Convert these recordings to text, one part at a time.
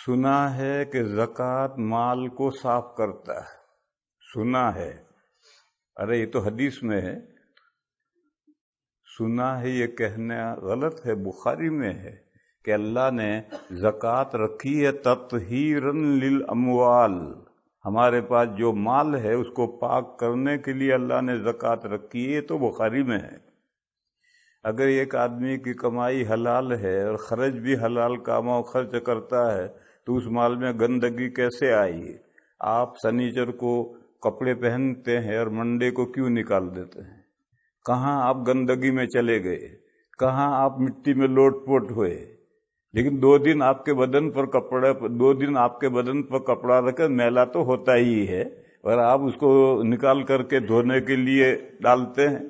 سنا ہے کہ زکوٰۃ مال کو صاف کرتا ہے، سنا ہے، ارے یہ تو حدیث میں ہے، سنا ہے یہ کہنا غلط ہے، بخاری میں ہے کہ اللہ نے زکوٰۃ رکھی ہے تطہیراً للاموال، ہمارے پاس جو مال ہے اس کو پاک کرنے کے لیے اللہ نے زکوٰۃ رکھی ہے، یہ تو بخاری میں ہے۔ اگر ایک آدمی کی کمائی حلال ہے اور خرچ بھی حلال کاموں خرچ کرتا ہے تو اس مال میں گندگی کیسے آئی؟ آپ سنیچر کو کپڑے پہنتے ہیں اور منڈے کو کیوں نکال دیتے ہیں؟ کہاں آپ گندگی میں چلے گئے؟ کہاں آپ مٹی میں لوٹ پوٹ ہوئے؟ لیکن 2 دن آپ کے بدن پر کپڑا رکھے، میلا تو ہوتا ہی ہے، اور آپ اس کو نکال کر کے دھونے کے لیے ڈالتے ہیں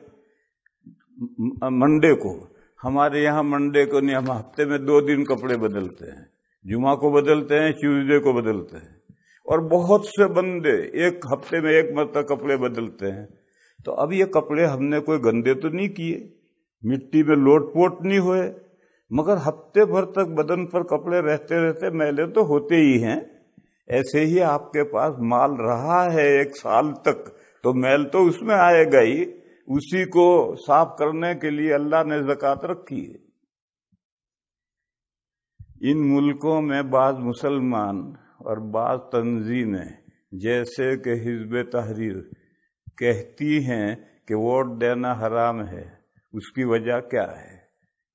منڈے کو۔ ہمارے یہاں منڈے کو نہیں، ہم ہفتے میں 2 دن کپڑے بدلتے ہیں، جمعہ کو بدلتے ہیں، ٹیوزڈے کو بدلتے ہیں، اور بہت سے بندے ایک ہفتے میں 1 مرتبہ کپڑے بدلتے ہیں۔ تو اب یہ کپڑے ہم نے کوئی گندے تو نہیں کیے، مٹی میں لوٹ پوٹ نہیں ہوئے، مگر ہفتے بھر تک بدن پر کپڑے رہتے میلے تو ہوتے ہی ہیں۔ ایسے ہی آپ کے پاس مال رہا ہے 1 سال تک تو میل تو اس میں آئے گا ہی، اسی کو صاف کرنے کے لیے اللہ نے زکوٰۃ رکھی ہے۔ ان ملکوں میں بعض مسلمان اور بعض تنظیمیں جیسے کہ حزب تحریر کہتی ہیں کہ ووٹ دینا حرام ہے، اس کی وجہ کیا ہے؟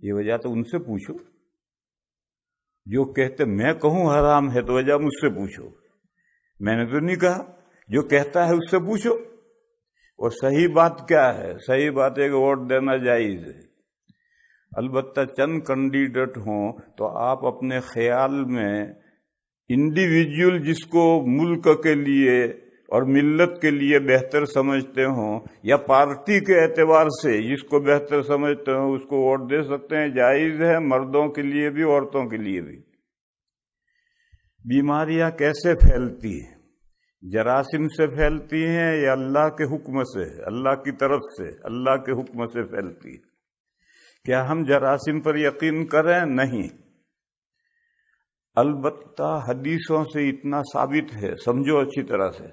یہ وجہ تو ان سے پوچھو۔ جو کہتے میں کہوں حرام ہے تو وجہ مجھ سے پوچھو، میں نے تو نہیں کہا، جو کہتا ہے اس سے پوچھو۔ اور صحیح بات کیا ہے؟ صحیح بات ہے کہ ووٹ دینا جائز ہے، البتہ چند کینڈیڈیٹ ہوں تو آپ اپنے خیال میں انڈیویجول جس کو ملک کے لیے اور ملت کے لیے بہتر سمجھتے ہوں، یا پارٹی کے اعتبار سے جس کو بہتر سمجھتے ہوں، اس کو ووٹ دے سکتے ہیں، جائز ہے، مردوں کے لیے بھی عورتوں کے لیے بھی۔ بیماریاں کیسے پھیلتی ہیں؟ جراثیم سے پھیلتی ہیں یا اللہ کے حکم سے، اللہ کی طرف سے، اللہ کے حکم سے پھیلتی ہے؟ کیا ہم جراثیم پر یقین کریں؟ نہیں، البتہ حدیثوں سے اتنا ثابت ہے، سمجھو اچھی طرح سے،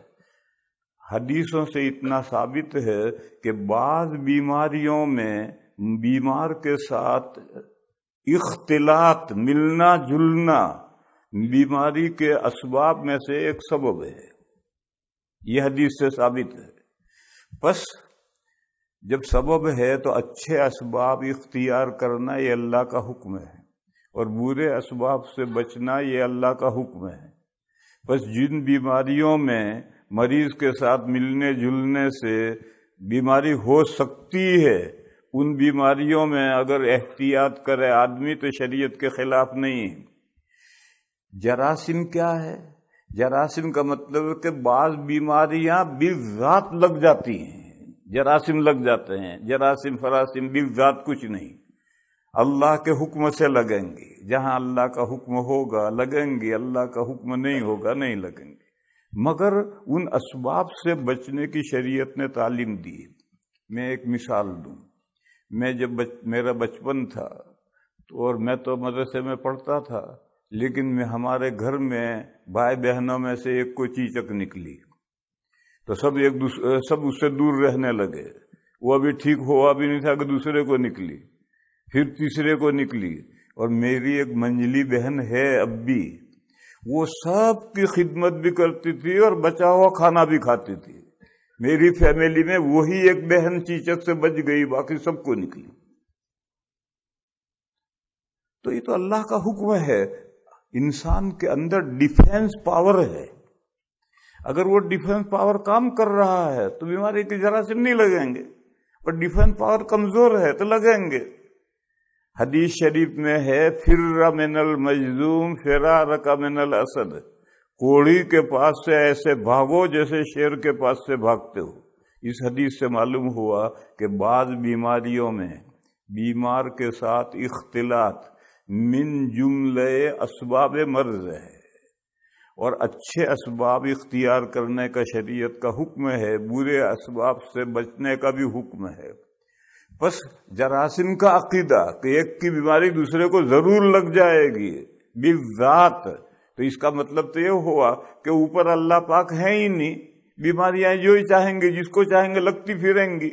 حدیثوں سے اتنا ثابت ہے کہ بعض بیماریوں میں بیمار کے ساتھ اختلاط، ملنا جلنا، بیماری کے اسباب میں سے ایک سبب ہے، یہ حدیث سے ثابت ہے۔ بس جب سبب ہے تو اچھے اسباب اختیار کرنا یہ اللہ کا حکم ہے، اور برے اسباب سے بچنا یہ اللہ کا حکم ہے۔ بس جن بیماریوں میں مریض کے ساتھ ملنے جلنے سے بیماری ہو سکتی ہے، ان بیماریوں میں اگر احتیاط کرے آدمی تو شریعت کے خلاف نہیں ہے۔ جراثیم کیا ہے؟ جراثیم کا مطلب ہے کہ بعض بیماریاں بالذات لگ جاتی ہیں، جراثیم لگ جاتے ہیں، جراثیم فراسیم بالذات کچھ نہیں، اللہ کے حکم سے لگیں گے، جہاں اللہ کا حکم ہوگا لگیں گے، اللہ کا حکم نہیں ہوگا نہیں لگیں گے، مگر ان اسباب سے بچنے کی شریعت نے تعلیم دی۔ میں ایک مثال دوں، میں جب میرا بچپن تھا اور میں تو مدرسے میں پڑھتا تھا، لیکن ہمارے گھر میں بھائی بہنوں میں سے ایک کو چیچک نکلی تو سب اس سے دور رہنے لگے، وہ ابھی ٹھیک ہوا بھی نہیں تھا کہ دوسرے کو نکلی، پھر تیسرے کو نکلی، اور میری ایک منجلی بہن ہے اب بھی، وہ سب کی خدمت بھی کرتی تھی اور بچا ہوا کھانا بھی کھاتی تھی۔ میری فیملی میں وہی ایک بہن چیچک سے بچ گئی، باقی سب کو نکلی۔ تو یہ تو اللہ کا حکم ہے، انسان کے اندر ڈیفینس پاور ہے، اگر وہ ڈیفینس پاور کام کر رہا ہے تو بیماری کی جراثیم نہیں لگیں گے، اور ڈیفینس پاور کمزور ہے تو لگیں گے۔ حدیث شریف میں ہے فر من المجذوم فرارک من الاسد، کوڑی کے پاس سے ایسے بھاگو جیسے شیر کے پاس سے بھاگتے ہو۔ اس حدیث سے معلوم ہوا کہ بعض بیماریوں میں بیمار کے ساتھ اختلاط من جملہ اسباب مرض ہے، اور اچھے اسباب اختیار کرنے کا شریعت کا حکم ہے، برے اسباب سے بچنے کا بھی حکم ہے۔ بس جراثیم کا عقیدہ کہ ایک کی بیماری دوسرے کو ضرور لگ جائے گی، بالذات تو اس کا مطلب تو یہ ہوا کہ اوپر اللہ پاک ہے ہی نہیں، بیماریاں جو ہی چاہیں گے، جس کو چاہیں گے لگتی پھریں گی۔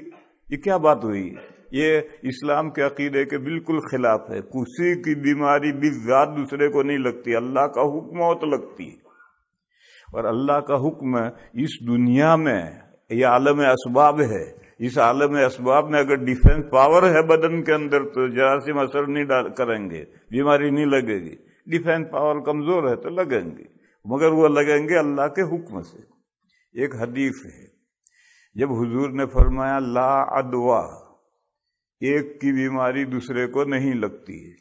یہ کیا بات ہوئی؟ یہ اسلام کے عقیدے کے بالکل خلاف ہے۔ کسی کی بیماری بھی ذات دوسرے کو نہیں لگتی، اللہ کا حکم ہو تو لگتی ہے۔ اور اللہ کا حکم اس دنیا میں، یہ عالم اسباب ہے، اس عالم اسباب میں اگر ڈیفینس پاور ہے بدن کے اندر تو جراثیم اثر نہیں کریں گے، بیماری نہیں لگے گی۔ ڈیفینس پاور کمزور ہے تو لگیں گے، مگر وہ لگیں گے اللہ کے حکم سے۔ ایک حدیث ہے، جب حضور نے فرمایا لا عدوا، ایک کی بیماری دوسرے کو نہیں لگتی ہے،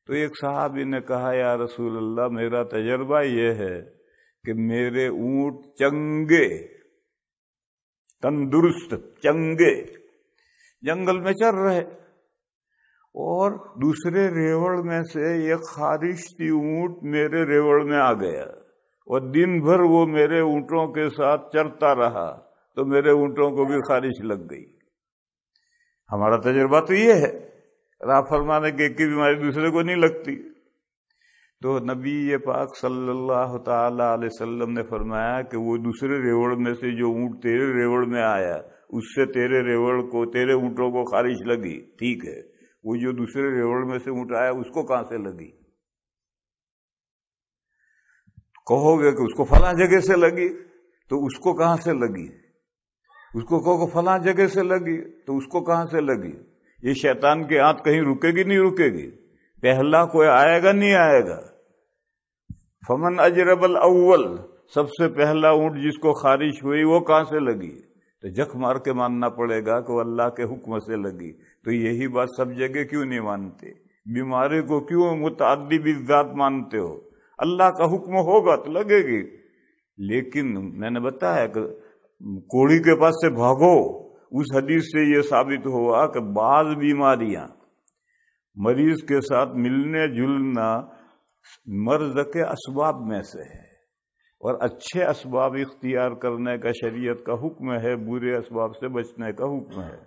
تو ایک صحابی نے کہا یا رسول اللہ میرا تجربہ یہ ہے کہ میرے اونٹ چنگے، تندرست چنگے جنگل میں چر رہے، اور دوسرے ریوڑ میں سے ایک خارش تھی اونٹ میرے ریوڑ میں آ گیا، اور دن بھر وہ میرے اونٹوں کے ساتھ چرتا رہا، تو میرے اونٹوں کو بھی خارش لگ گئی۔ ہمارا تجربہ تو یہ ہے، آپ فرمانے کہ ایک کی بیماری دوسرے کو نہیں لگتی۔ تو نبی پاک صلی اللہ تعالی علیہ وسلم نے فرمایا کہ وہ دوسرے ریوڑ میں سے جو اونٹ تیرے ریوڑ میں آیا، اس سے تیرے ریوڑ کو، تیرے اونٹوں کو خارش لگی، ٹھیک ہے، وہ جو دوسرے ریوڑ میں سے اونٹ آیا اس کو کہاں سے لگی؟ کہو گے کہ اس کو فلاں جگہ سے لگی، تو اس کو کہاں سے لگی؟ اس کو کہو کہ فلاں جگہ سے لگی، تو اس کو کہاں سے لگی؟ یہ شیطان کی آنت کہیں رکے گی نہیں رکے گی؟ پہلا کوئی آئے گا نہیں آئے گا؟ فمن اجرب الاول، سب سے پہلا اونٹ جس کو خارش ہوئی وہ کہاں سے لگی؟ تو جک مار کے ماننا پڑے گا کہ وہ اللہ کے حکم سے لگی۔ تو یہی بات سب جگہ کیوں نہیں مانتے؟ بیماری کو کیوں متعدی بالذات مانتے ہو؟ اللہ کا حکم ہوگا تو لگے گی۔ لیکن میں نے بتایا کہ کوڑی کے پاس سے بھاگو، اس حدیث سے یہ ثابت ہوا کہ بعض بیماریاں مریض کے ساتھ ملنے جلنا مرض کے اسباب میں سے ہے، اور اچھے اسباب اختیار کرنے کا شریعت کا حکم ہے، برے اسباب سے بچنے کا حکم ہے۔